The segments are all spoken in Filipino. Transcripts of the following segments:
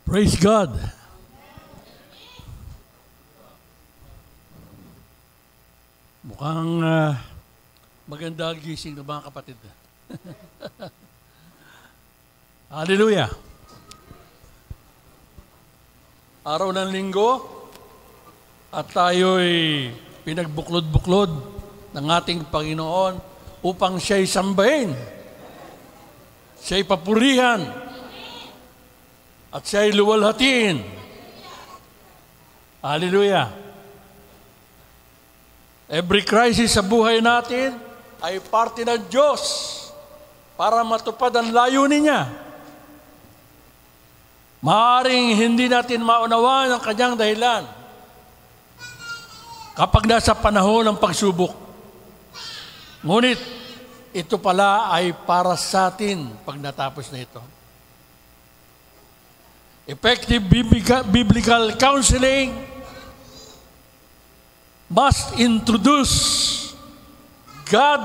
Praise God. Mukhang maganda ang gising ng mga kapatid. Hallelujah. Araw ng linggo at tayo'y pinagbuklod-buklod ng ating Panginoon upang siya'y sambahin, siya'y papurihan, at siya'y luwalhatiin. Hallelujah. Every crisis sa buhay natin ay parte ng Diyos para matupad ang layunin niya. Maaaring hindi natin maunawaan ang kanyang dahilan kapag nasa panahon ng pagsubok. Ngunit ito pala ay para sa atin pag natapos na ito. Effective biblical counseling must introduce God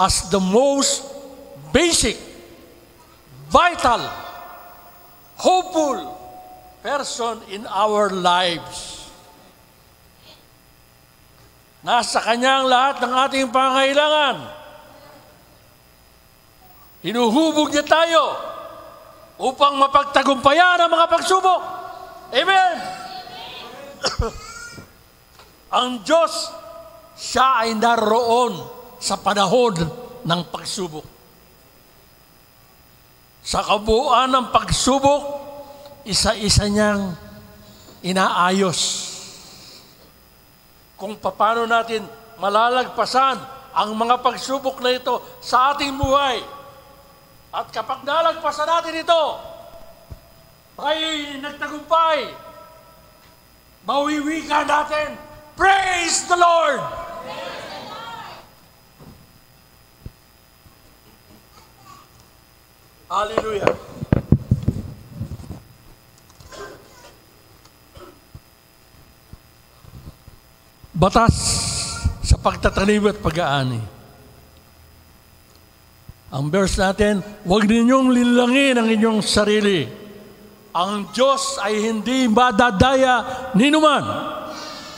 as the most basic, vital, hopeful person in our lives. Nasa Kanya ang lahat ng ating pangangailangan. Hinuhubog niya tayo upang mapagtagumpayan ang mga pagsubok. Amen! Ang Diyos, siya ay naroon sa panahon ng pagsubok. Sa kabuuan ng pagsubok, isa-isa niyang inaayos kung paano natin malalagpasan ang mga pagsubok na ito sa ating buhay. At kapag nalagpasan natin ito, tayo'y nagtagumpay, mawiwika natin, praise the Lord! Praise the Lord! Hallelujah! Batas sa pagtatanim at pag-aani. Ang verse natin, huwag ninyong linlangin ang inyong sarili. Ang Diyos ay hindi madadaya ninuman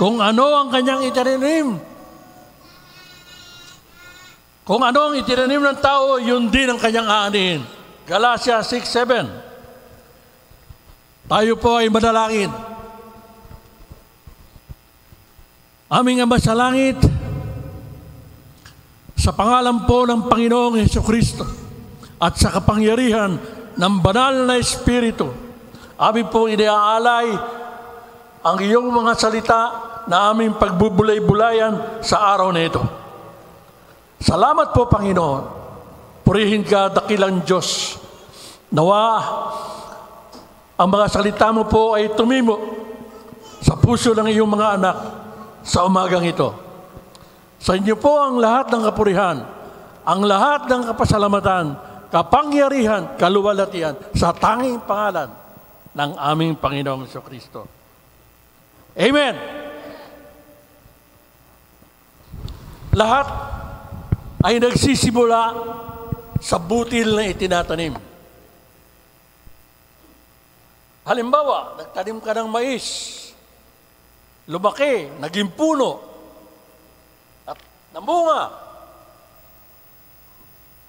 kung ano ang kanyang itinanim. Kung ano ang itinanim ng tao, yun din ang kanyang aanihin. Galatia 6:7. Tayo po ay manalangin. Aming Ama sa langit, sa pangalan po ng Panginoong Hesukristo at sa kapangyarihan ng banal na Espiritu, amin po iniaalay ang iyong mga salita na aming pagbubulay-bulayan sa araw na ito. Salamat po, Panginoon. Purihin ka, dakilang Diyos. Nawa, ang mga salita mo po ay tumimo sa puso ng iyong mga anak sa umagang ito. Sa inyo po ang lahat ng kapurihan, ang lahat ng kapasalamatan, kapangyarihan, kaluwalhatian sa tanging pangalan ng aming Panginoong Jesucristo. Amen! Lahat ay nagsisimula sa butil na itinatanim. Halimbawa, nagtanim ka ng mais, lumaki, naging puno, at namunga.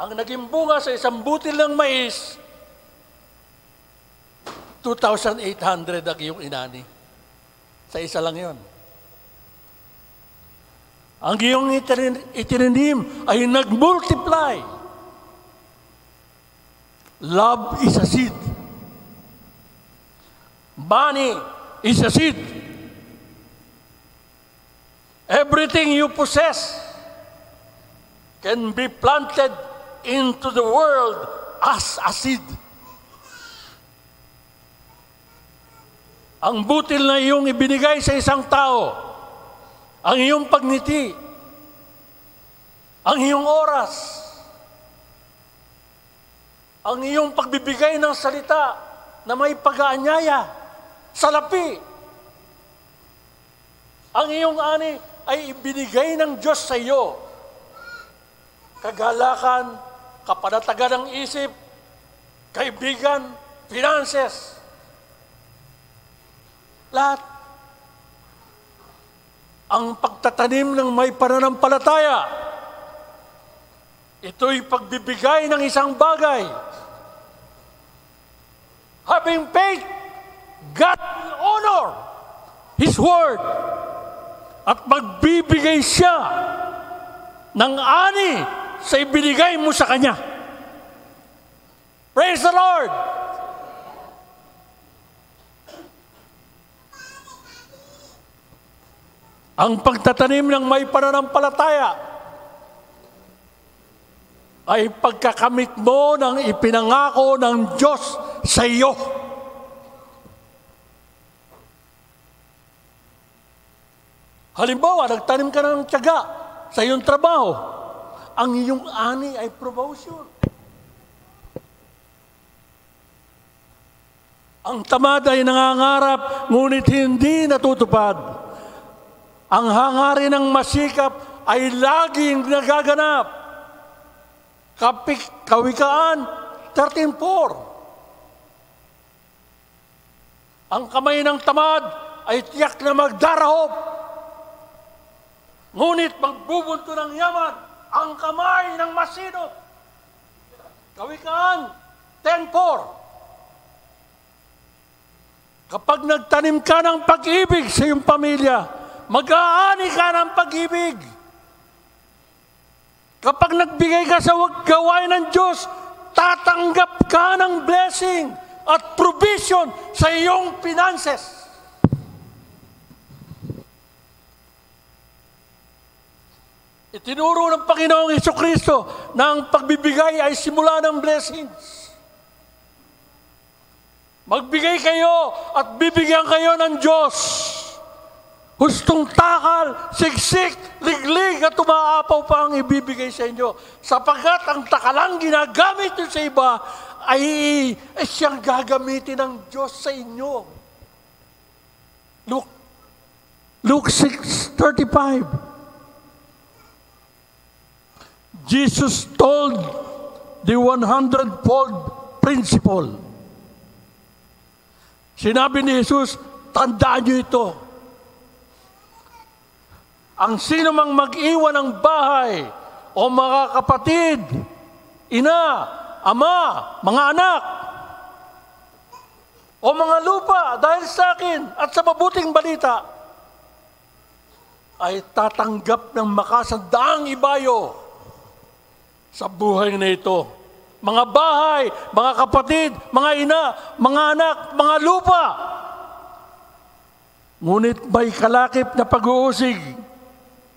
Ang naging bunga sa isang butil ng mais, 2,800 ang iyong inani. Sa isa lang yon. Ang iyong itinanim ay nag-multiply. Love is a seed. Money is a seed. Everything you possess can be planted into the world as a seed. Ang butil na iyong ibinigay sa isang tao, ang iyong pagngiti, ang iyong oras, ang iyong pagbibigay ng salita na may pag-aanyaya, salapi, ang iyong ani ay ibinigay ng Diyos sa iyo. Kagalakan, kapanatagan ng isip, kaibigan, finances, Lahat. Ang pagtatanim ng may pananampalataya, ito'y pagbibigay ng isang bagay. Having faith, God will honor His word at magbibigay siya ng ani sa ibinigay mo sa Kanya. Praise the Lord! Ang pagtatanim ng may pananampalataya ay pagkakamit mo ng ipinangako ng Diyos sa iyo. Halimbawa, nagtanim ka ng tiyaga sa iyong trabaho. Ang iyong ani ay promotion. Ang tamad ay nangangarap, ngunit hindi natutupad. Ang hangarin ng masikap ay laging nagaganap. Kawikaan 13:4. Ang kamay ng tamad ay tiyak na magdarahop. Ngunit magbubunto ng yaman ang kamay ng masinop. Kawikaan 10:4. Kapag nagtanim ka ng pag-ibig sa iyong pamilya, mag-aani ka ng pag-ibig. Kapag nagbigay ka sa gawain ng Diyos, tatanggap ka ng blessing at provision sa iyong finances. Itinuro ng Panginoong Hesukristo na ang pagbibigay ay simula ng blessings. Magbigay kayo at bibigyan kayo ng Diyos. Hustong takal, siksik, liglig at umaapaw pa ang ibibigay sa inyo. Sapagkat ang takalang ginagamit nyo sa iba ay siyang gagamitin ng Diyos sa inyo. Luke 6:35. Jesus told the 100-fold principle. Sinabi ni Jesus, tandaan nyo ito. Ang sino mang mag-iwan ng bahay o mga kapatid, ina, ama, mga anak, o mga lupa dahil sa akin at sa mabuting balita, ay tatanggap ng makasandaang ibayo sa buhay na ito. Mga bahay, mga kapatid, mga ina, mga anak, mga lupa. Ngunit may kalakip na pag-uusig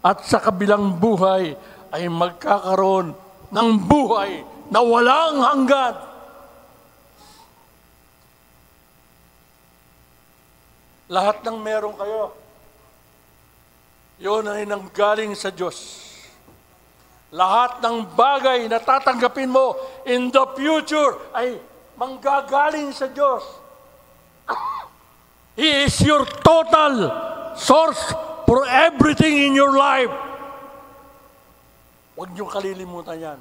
at sa kabilang buhay ay magkakaroon ng buhay na walang hanggan. Lahat ng meron kayo, yun ay nanggaling sa Diyos. Lahat ng bagay na tatanggapin mo in the future ay manggagaling sa Diyos. He is your total source for everything in your life. Huwag niyong kalilimutan yan.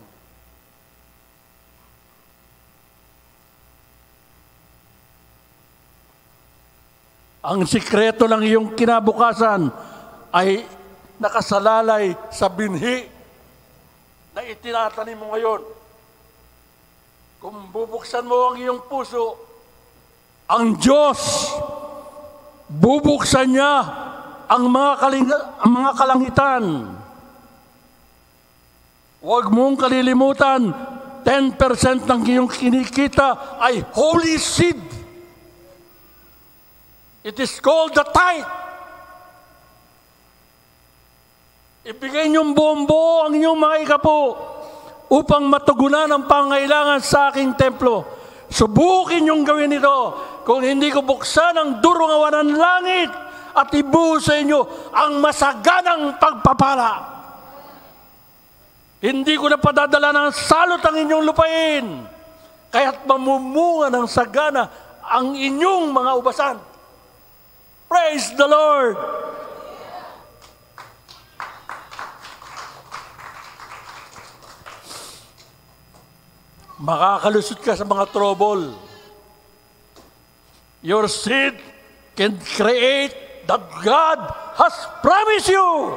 Ang sikreto ng iyong kinabukasan ay nakasalalay sa binhi na itinatanim mo ngayon. Kung bubuksan mo ang iyong puso, ang Diyos, bubuksan niya ang mga kalangitan. Huwag mong kalilimutan, 10% ng iyong kinikita ay holy seed. It is called the tithe. Ibigay niyong buong-buo ang inyong mga ikapo upang matugunan ang pangailangan sa aking templo. Subukin niyong gawin ito. Kung hindi ko buksan ang durungawan ng langit at ibuhos sa inyo ang masaganang pagpapala. Hindi ko na padadala ng salot ang inyong lupain, kaya't mamumunga ng sagana ang inyong mga ubasan. Praise the Lord! Makakalusot ka sa mga trouble. Your seed can create that God has promised you.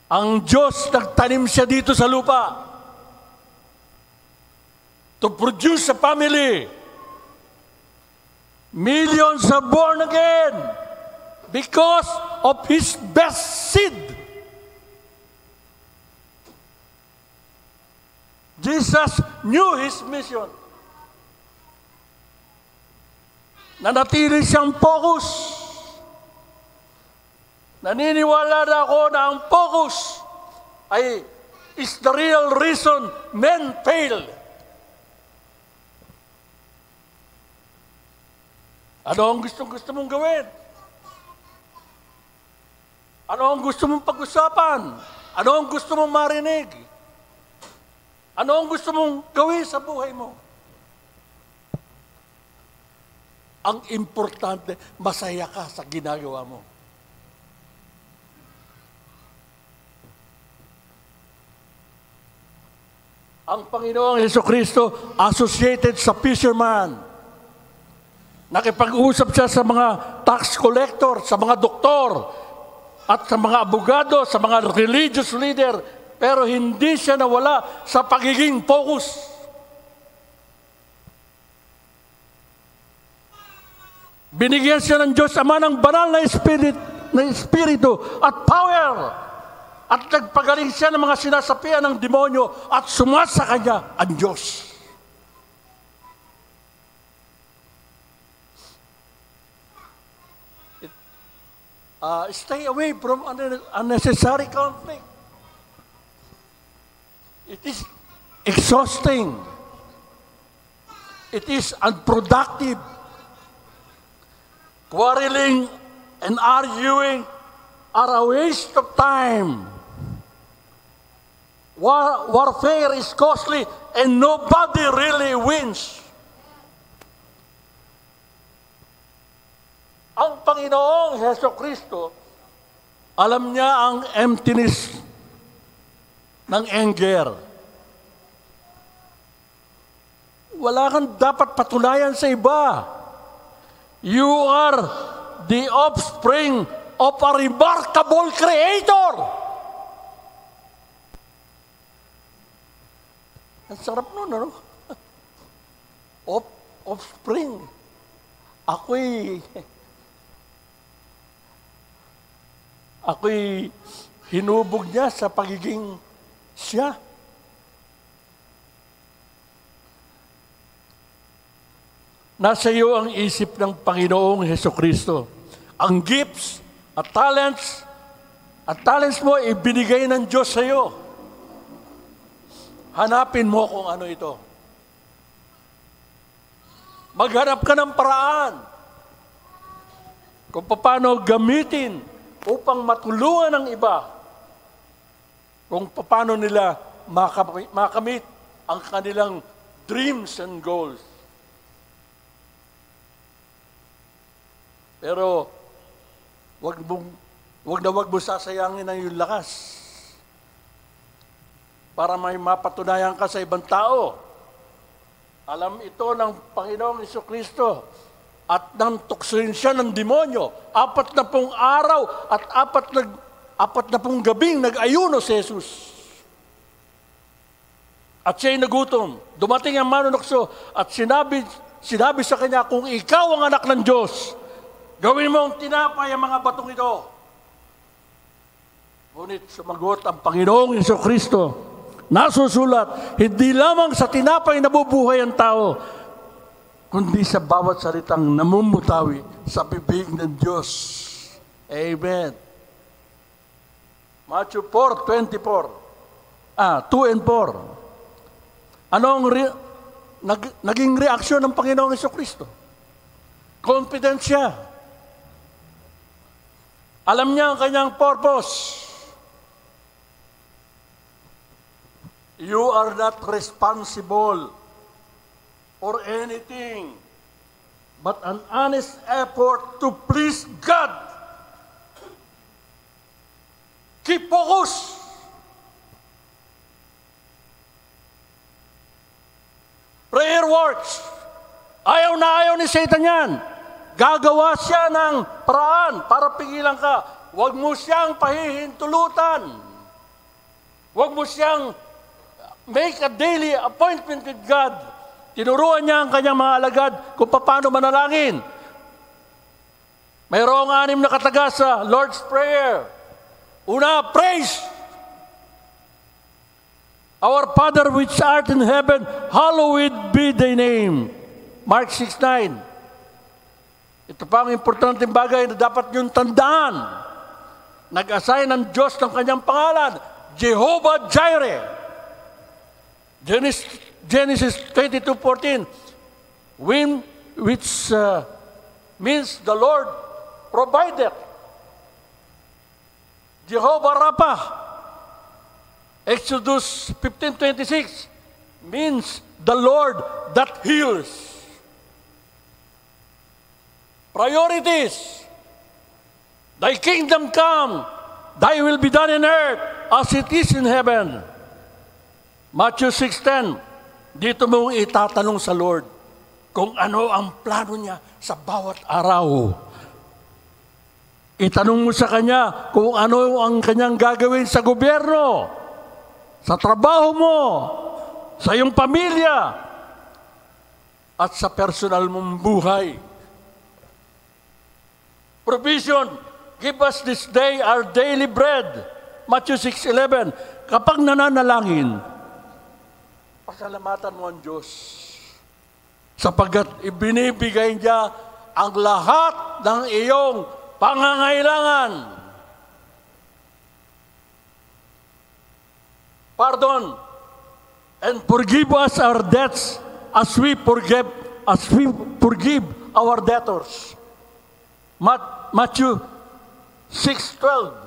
Ang Diyos, nagtanim siya dito sa lupa to produce a family. Millions are born again because of His best seed. Jesus knew His mission. Nanatili siyang focus. Naniniwala na ako na ang focus is the real reason men fail. Ano ang gusto mong gawin? Ano ang gusto mong pag-usapan? Ano ang gusto mong marinig? Ano ang gusto mong gawin sa buhay mo? Ang importante, masaya ka sa ginagawa mo. Ang Panginoong Jesucristo associated sa fisherman. Nakipag-usap siya sa mga tax collector, sa mga doktor, at sa mga abogado, sa mga religious leader, pero hindi siya nawala sa pagiging focus. Binigyan siya ng Diyos Ama ng banal na espiritu at power. At nagpagaling siya ng mga sinasapian ng demonyo at sumasa kanya ang Diyos. Stay away from unnecessary conflict. It is exhausting. It is unproductive. Quarreling and arguing are a waste of time. Warfare is costly and nobody really wins. Ang Panginoong Jesucristo, alam niya ang emptiness ng anger. Wala kang dapat patunayan sa iba. You are the offspring of a remarkable Creator. Ang sarap nun, ano? Offspring. Ako'y hinubog niya sa pagiging siya. Nasa iyo ang isip ng Panginoong Jesucristo. Ang gifts at talents mo ibinigay ng Diyos sa iyo. Hanapin mo kung ano ito. Maghanap ka ng paraan kung paano gamitin upang matulungan ang iba, kung paano nila makamit ang kanilang dreams and goals. Pero wag mo sasayangin ang iyong lakas para may mapatunayan ka sa ibang tao. Alam ito ng Panginoong Jesucristo at nang tuksoin siya ng demonyo. 40 araw at 40 gabing nag-ayuno si Jesus. At siya'y nagutom. Dumating ang manunokso at sinabi sa kanya, kung ikaw ang anak ng Diyos, gawin mo ang tinapay ang mga batong ito. Ngunit sumagot ang Panginoong Jesucristo. Nasusulat, hindi lamang sa tinapay nabubuhay ang tao, kundi sa bawat salitang namumutawi sa bibig ng Diyos. Amen. Matthew 4:24. 2 and 4. Anong naging reaksyon ng Panginoong Jesucristo? Confident siya. Alam niya ang kanyang purpose. You are not responsible for anything but an honest effort to please God. Keep focus. Satan yan. Gagawa siya ng paraan para pigilan ka. Huwag mo siyang pahihintulutan. Huwag mo siyang make a daily appointment with God. Tinuruan niya ang kanyang mga alagad kung paano manalangin. Mayroong 6 na kataga sa Lord's Prayer. Una, praise. Our Father which art in heaven, hallowed be thy name. Mark 6:9. Ito pa ang importanteng bagay na dapat niyong tandaan. Nag-assign ng Diyos ng kanyang pangalan, Jehovah Jireh. Genesis 22:14, which means the Lord provided. Jehovah Rapha. Exodus 15:26 means the Lord that heals. Priorities. Thy kingdom come, thy will be done in earth as it is in heaven. Matthew 6:10, dito mo itatanong sa Lord kung ano ang plano niya sa bawat araw. Itanong mo sa Kanya kung ano ang Kanyang gagawin sa gobyerno, sa trabaho mo, sa iyong pamilya, at sa personal mong buhay. Provision, give us this day our daily bread. Matthew 6:11, kapag nananalangin, pasalamatan mo ang Diyos sapagkat ibinibigay niya ang lahat ng iyong pangangailangan. Pardon and forgive us our debts as we forgive our debtors. Matthew 6:12.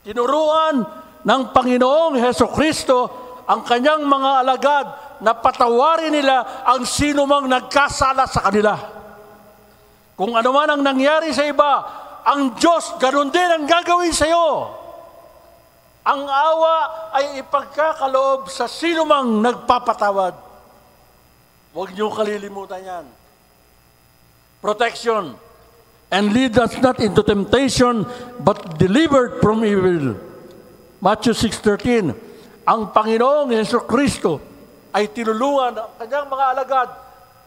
Tinuruan ng Panginoong Hesukristo ang kanyang mga alagad na patawarin nila ang sino mang nagkasala sa kanila. Kung ano man ang nangyari sa iba, ang Diyos ganun din ang gagawin sa iyo. Ang awa ay ipagkakaloob sa sino mang nagpapatawad. Huwag niyo kalilimutan yan. Protection. And lead us not into temptation, but delivered from evil. Matthew 6:13. Ang Panginoong Hesukristo ay tinulungan ang kanyang mga alagad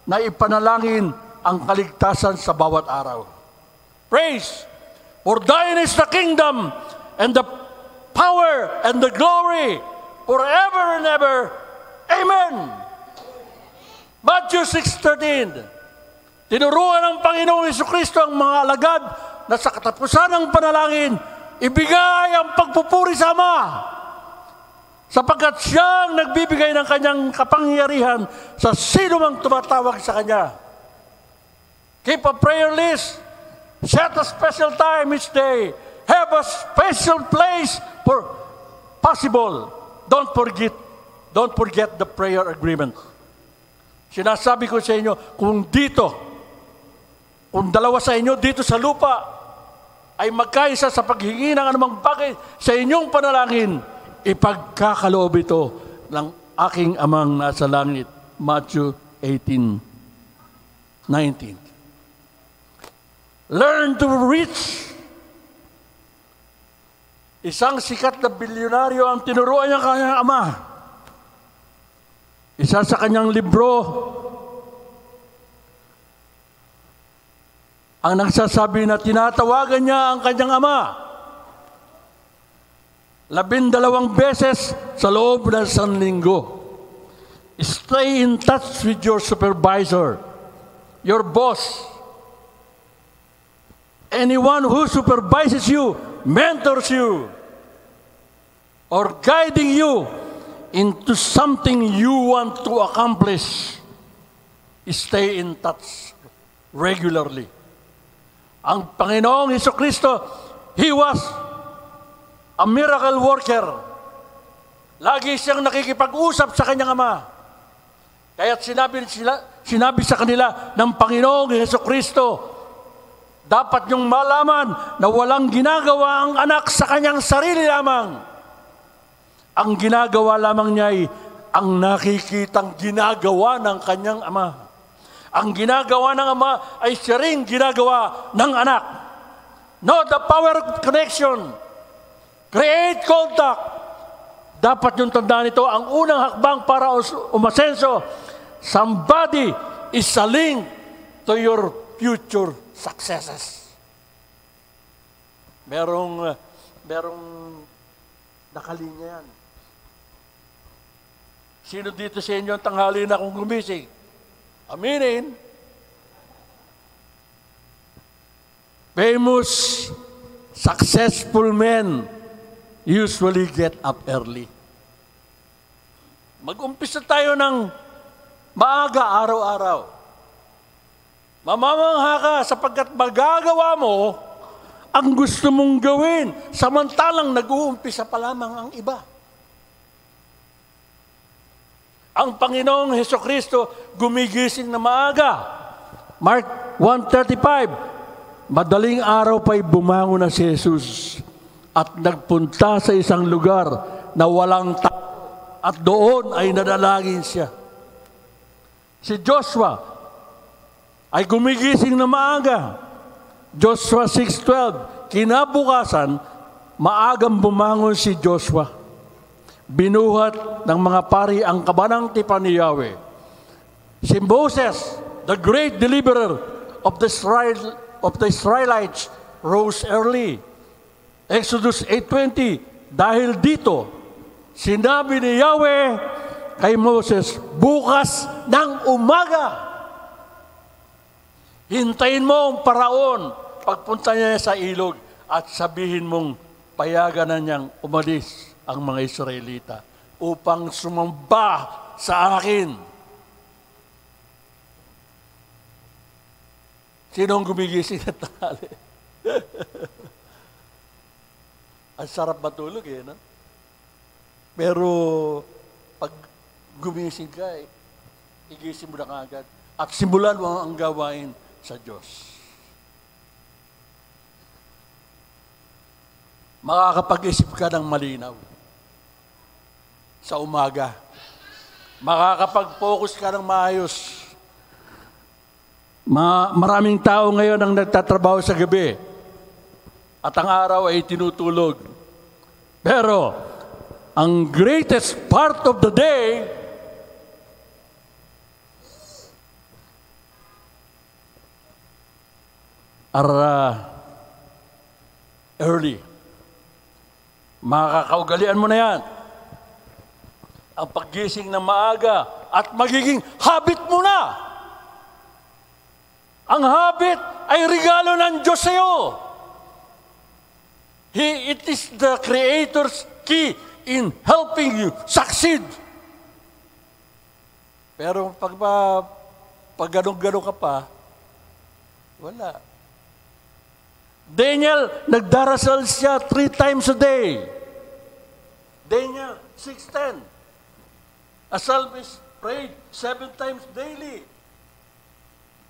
na ipanalangin ang kaligtasan sa bawat araw. Praise! For thine is the kingdom, and the power, and the glory, forever and ever. Amen! Matthew 6:13. Tinuruan ng Panginoong Hesukristo ang mga alagad na sa katapusan ng panalangin, ibigay ang pagpupuri sa Ama, sapagkat siyang nagbibigay ng kanyang kapangyarihan sa sino mang tumatawag sa Kanya. Keep a prayer list. Set a special time each day. Have a special place for possible. Don't forget the prayer agreement. Sinasabi ko sa inyo, kung dalawa sa inyo dito sa lupa ay magkaisa sa paghingi ng anumang bagay sa inyong panalangin, ipagkakaloob ito ng aking amang nasa langit. Matthew 18:19. Learn to reach. Isang sikat na bilyonaryo ang tinuruan niya kanyang ama. Isa sa kanyang libro ang nagsasabi na tinatawagan niya ang kanyang ama 12 beses sa loob ng 1 linggo. Stay in touch with your supervisor, your boss, anyone who supervises you, mentors you, or guiding you into something you want to accomplish. Stay in touch regularly. Ang Panginoong Hesukristo, He was a miracle worker. Lagi siyang nakikipag-usap sa kanyang ama. Kaya't sinabi sa kanila ng Panginoong Hesukristo, dapat niyong malaman na walang ginagawa ang anak sa kanyang sarili lamang. Ang ginagawa lamang niya ay ang nakikitang ginagawa ng kanyang ama. Ang ginagawa ng Ama ay siya rin ginagawa ng Anak. Know the power of connection. Create contact. Dapat yung tandaan ito, ang unang hakbang para umasenso, somebody is a link to your future successes. Merong nakalinya yan. Sino dito sa inyo ang tanghali na kung gumising? Aminin. Famous, successful men usually get up early. Mag-umpisa tayo ng maaga araw-araw. Mamamangha ka sapagkat magagawa mo ang gusto mong gawin, samantalang nag-uumpisa pa lamang ang iba. Ang Panginoong Hesukristo gumigising na maaga. Mark 1:35, madaling araw pa'y bumangon na si Jesus at nagpunta sa isang lugar na walang tao at doon ay nadalangin siya. Si Joshua ay gumigising na maaga. Joshua 6:12, kinabukasan, maagang bumangon si Joshua. Binuhat ng mga pari ang kabanang tipan ni Yahweh. Si Moses, the great deliverer of the Israelites, rose early. Exodus 8:20, dahil dito, sinabi ni Yahweh kay Moses, bukas ng umaga, hintayin mo ang paraon pagpunta niya sa ilog at sabihin mong payagan na niyang umalis ang mga Israelita upang sumamba sa akin. Sinong gumigising na tanghali? Ang sarap matulog no? Pero pag gumising ka, igising mo na kagad at simulan mo ang gawain sa Diyos. Makakapag-isip ka ng malinaw sa umaga. Makakapag-focus ka ng maayos. Maraming tao ngayon ang nagtatrabaho sa gabi at ang araw ay tinutulog. Pero ang greatest part of the day are early. Makakaugalian mo na yan. Ang paggising na maaga at magiging habit mo na. Ang habit ay regalo ng Diyos sa iyo. It is the Creator's key in helping you succeed. Pero pag ganun-ganun ka pa, wala. Daniel, nagdarasal siya 3 times a day. Daniel 6:10. A psalmist prayed 7 times daily.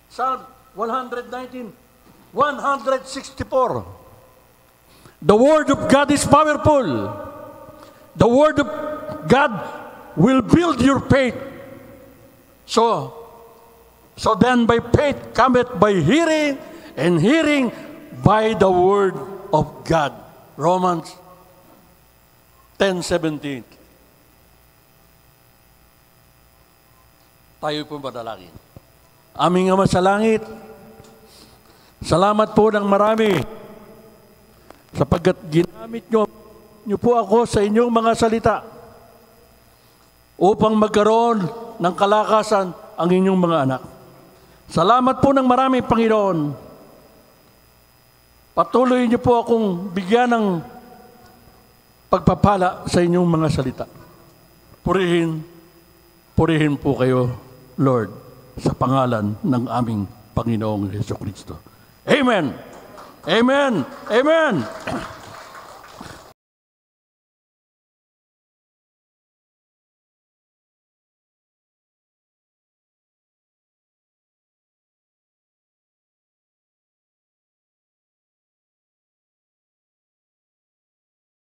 Psalm 119, 164. The Word of God is powerful. The Word of God will build your faith. So then by faith cometh by hearing, and hearing by the Word of God. Romans 10:17. Tayo po madalangin. Aming Ama sa langit, salamat po ng marami sapagkat ginamit niyo po ako sa inyong mga salita upang magkaroon ng kalakasan ang inyong mga anak. Salamat po ng marami, Panginoon. Patuloy niyo po akong bigyan ng pagpapala sa inyong mga salita. Purihin po kayo, Lord, sa pangalan ng aming Panginoong Hesukristo. Amen. Amen. Amen.